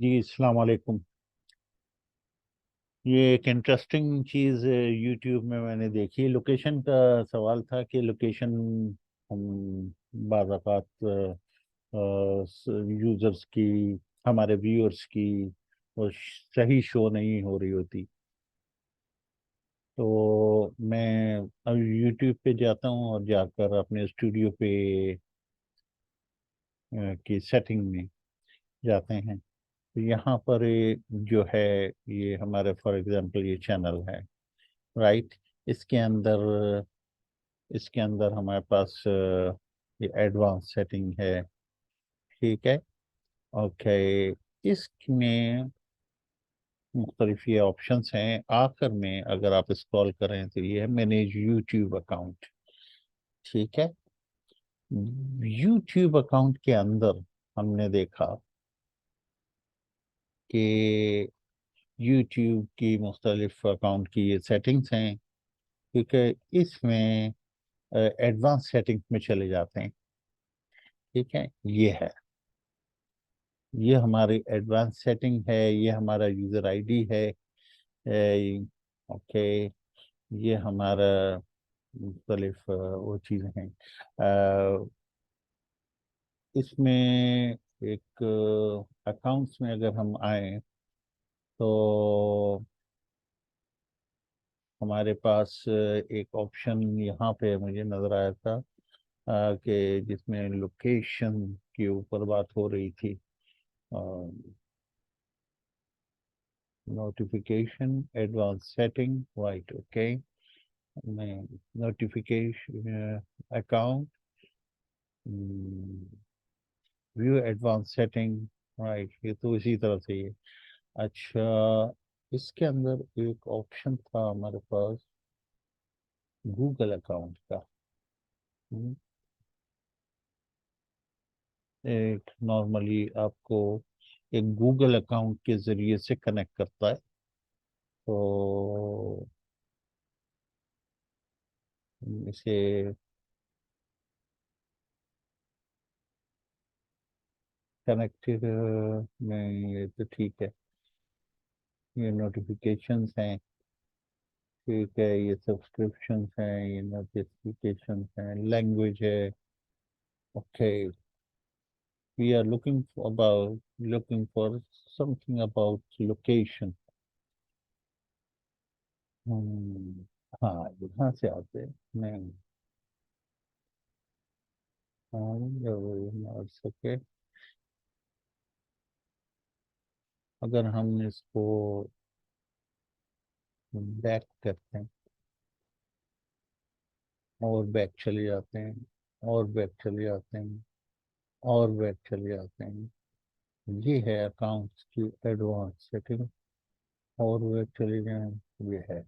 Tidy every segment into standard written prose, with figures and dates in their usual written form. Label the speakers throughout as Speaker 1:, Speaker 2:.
Speaker 1: जी अस्सलाम वालेकुम। ये एक इंटरेस्टिंग चीज़ यूट्यूब में मैंने देखी। लोकेशन का सवाल था कि लोकेशन हम बाज़ औक़ात यूज़र्स की, हमारे व्यूअर्स की वो सही शो नहीं हो रही होती। तो मैं अब यूट्यूब पे जाता हूँ और जाकर अपने स्टूडियो पे की सेटिंग में जाते हैं। तो यहाँ पर जो है, ये हमारे फॉर एग्जांपल ये चैनल है, राइट। इसके अंदर इसके अंदर हमारे पास ये एडवांस सेटिंग है, ठीक है। ओके, इसमें मुख्तलिफ ये ऑप्शंस हैं। आखिर में अगर आप स्क्रॉल करें तो ये है मैनेज यूट्यूब अकाउंट, ठीक है। यूट्यूब अकाउंट के अंदर हमने देखा कि यूट्यूब की मुख्तलिफ अकाउंट की ये सेटिंग्स हैं, क्योंकि इसमें एडवांस सेटिंग्स में चले जाते हैं, ठीक है। ये है, ये हमारी एडवांस सेटिंग है, ये हमारा यूज़र आईडी है। ओके, ये हमारा मुख्तलिफ वो चीज़ें हैं। इसमें एक अकाउंट्स में अगर हम आए तो हमारे पास एक ऑप्शन यहाँ पे मुझे नज़र आया था कि जिसमें लोकेशन के ऊपर बात हो रही थी। Notification advance setting, right, okay. Notification account, view advance setting, right. ये तो इसी तरह से ये। अच्छा, इसके अंदर एक ऑप्शन था हमारे पास गूगल अकाउंट का। हम्म, एक नॉर्मली आपको एक गूगल अकाउंट के ज़रिए से कनेक्ट करता है। तो इसे कनेक्टेड में ये तो ठीक है। ये नोटिफिकेशंस हैं, ठीक है। ये सब्सक्रिप्शंस हैं, ये नोटिफिकेशंस हैं, लैंग्वेज है, okay. We are looking for something about location. हाँ, यहाँ से आते हैं। नहीं, हाँ, सके अगर हम इसको बैक करते हैं और बैक चले जाते हैं और बैक चले जाते हैं और बैक चले जाते हैं, ये है अकाउंट्स की एडवांस सेटिंग। और बैक चले जाएं, ये है,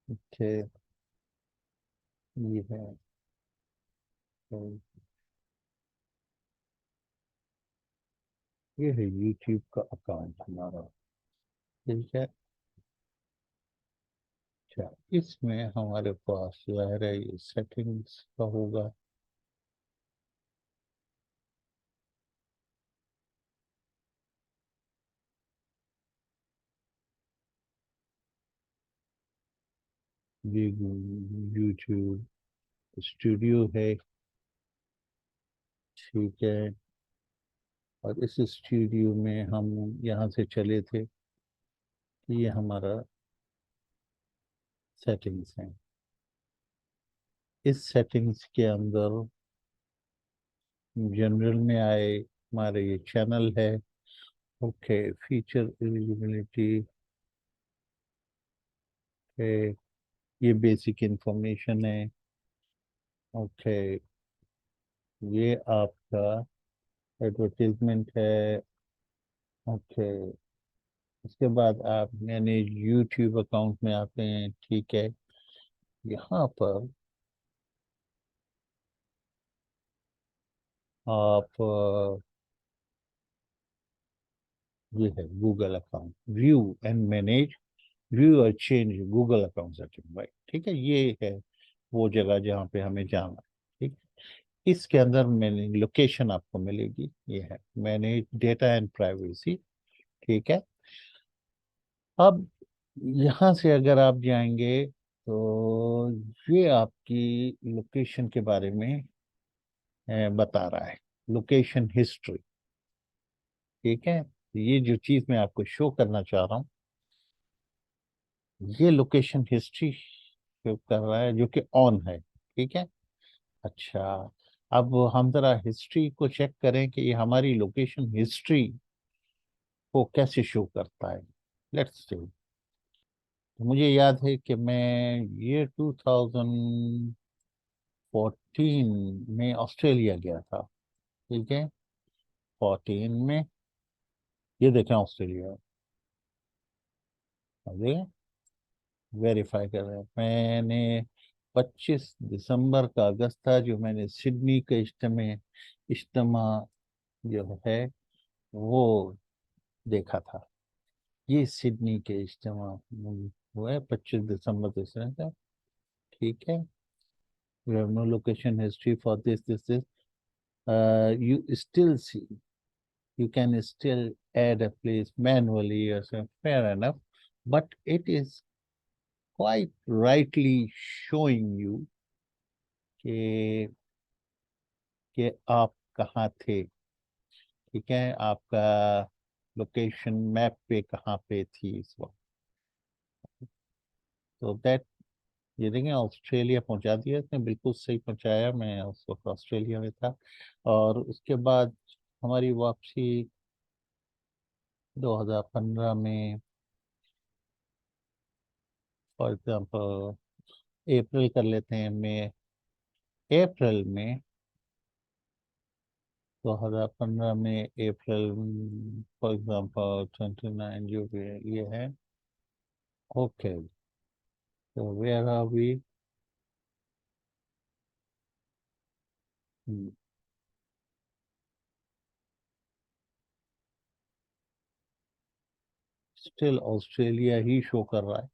Speaker 1: ओके, ये है। तो ये है यूट्यूब का अकाउंट हमारा, ठीक है। अच्छा, इसमें हमारे पास ज़ाहिर है ये सेटिंग्स का होगा। ये यूट्यूब स्टूडियो है, ठीक है। और इस स्टूडियो में हम यहाँ से चले थे, ये हमारा सेटिंग्स हैं। इस सेटिंग्स के अंदर जनरल में आए, हमारे ये चैनल है, ओके। फीचर एलिजिबिलिटी है, ये बेसिक इंफॉर्मेशन है, ओके। ये आपका एडवर्टीजमेंट है, ओके। इसके बाद आप यानी यूट्यूब अकाउंट में आते हैं, ठीक है। यहाँ पर आप ये है Google account, view and manage, view और change Google account setting, right, ठीक है। ये है वो जगह जहाँ पे हमें जाना है, ठीक। इसके अंदर मैंने लोकेशन आपको मिलेगी, ये है मैनेज डेटा एंड प्राइवेसी, ठीक है। अब यहाँ से अगर आप जाएंगे तो ये आपकी लोकेशन के बारे में बता रहा है, लोकेशन हिस्ट्री। ठीक है, ये जो चीज मैं आपको शो करना चाह रहा हूँ, ये लोकेशन हिस्ट्री शो कर रहा है, जो कि ऑन है। ठीक है। अच्छा, अब हम जरा हिस्ट्री को चेक करें कि ये हमारी लोकेशन हिस्ट्री को कैसे शो करता है। Let's see. मुझे याद है कि मैं ये 2014 में ऑस्ट्रेलिया गया था। ठीक है, 14 में, ये देखें ऑस्ट्रेलिया, अरे वेरीफाई कर रहे हैं। मैंने 25 दिसंबर का अगस्त था जो मैंने सिडनी के इज्तिमा जो है वो देखा था। ये सिडनी के इज्तिमा हुआ है 25 दिसंबर दूसरे का। ठीक है। You have no location history for this. You still see, you can still add a place manually or something, fair enough, but it is quite rightly showing you कि आप कहाँ थे। ठीक है, आपका लोकेशन मैप पे कहाँ पे थी इस वक्त। तो दैट, ये देखें ऑस्ट्रेलिया पहुंचा दिया इसने, बिल्कुल सही पहुंचाया। मैं उस वक्त ऑस्ट्रेलिया में था। और उसके बाद हमारी वापसी 2015 में, फॉर एग्जांपल अप्रैल कर लेते हैं, मई अप्रैल में 2015 में अप्रैल, फॉर एग्जांपल 29 जो भी है, ये है। ओके, तो where are we? Still Australia ही शो कर रहा है।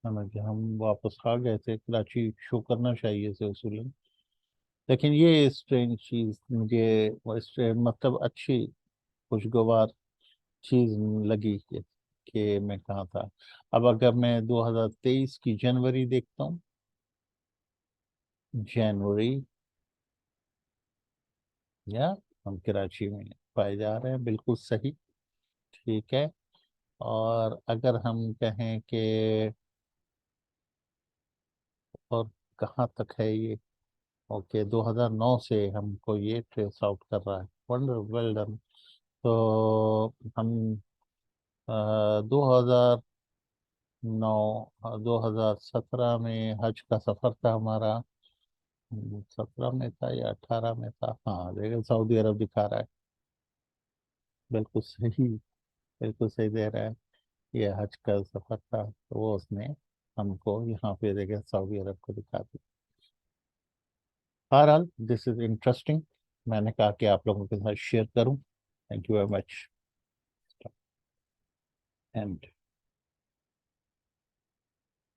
Speaker 1: हालांकि हम वापस आ गए थे, कराची शो करना चाहिए से उसूलन, लेकिन ये स्ट्रेंज चीज मुझे मतलब अच्छी खुशगवार चीज लगी कि मैं कहाँ था। अब अगर मैं 2023 की जनवरी देखता हूँ, जनवरी, या हम कराची में पाए जा रहे हैं, बिल्कुल सही। ठीक है। और अगर हम कहें कि और कहाँ तक है ये, ओके 2009 से हमको ये ट्रेस आउट कर रहा है। Wonder, well done. तो हम 2009, 2017 में हज का सफर था हमारा। 17 में था या 18 में था, हाँ देखिए सऊदी अरब दिखा रहा है। बिल्कुल सही, बिल्कुल सही दे रहा है। ये हज का सफर था, तो वो उसने हमको यहाँ पे देखे सऊदी अरब को दिखा दी। बहरहाल दिस इज इंटरेस्टिंग, मैंने कहा कि आप लोगों के साथ शेयर करूं। Thank you very much. And